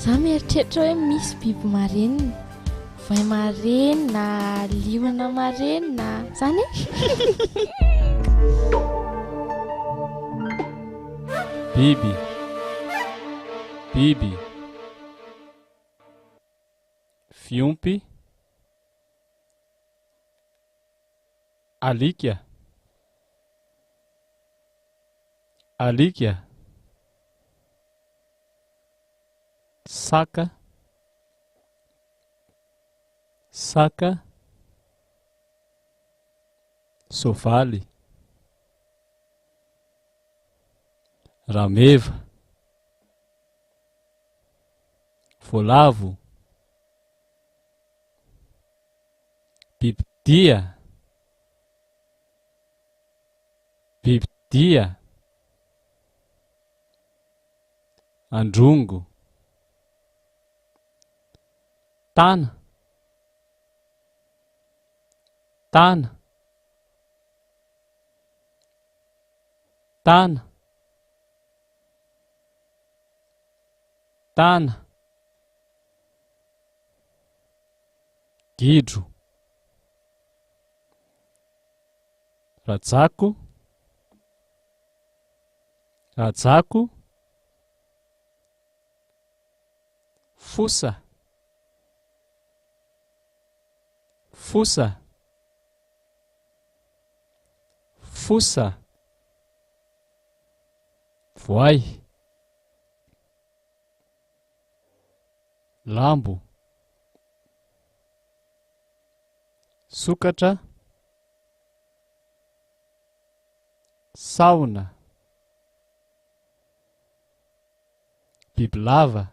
za mieritreritra hoe misy biby marenina, voay marenina, liona marenina zany biby biby fiompy alika alika saka saka sovaly rameva voalavo bibidia bibidia androngo tana tana tana tana gidro rajako rajako fosa fosa fosa voay lambo sokatra saona bibilava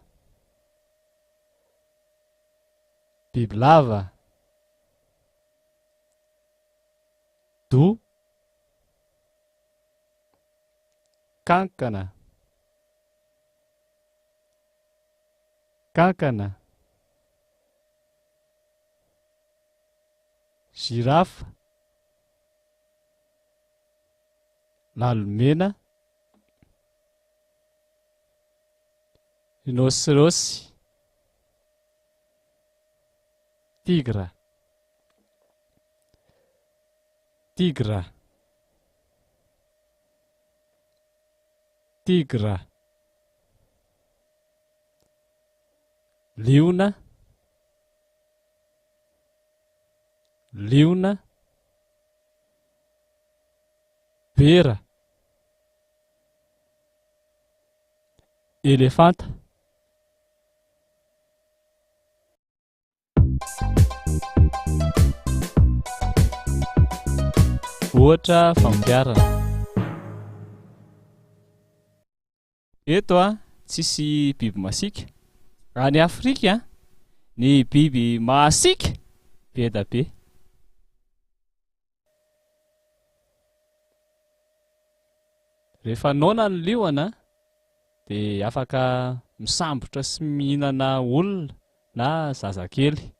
bibilava do kankana kankana girafa lalomena rhinocéros tigre tigre tigre liona liona bera elefanta ohatra fampiarana eto tsisy biby masika any Afrika ny biby masika be da be rehefa nona ny liona dia afaka misambotra sy mihinana olona na zazakely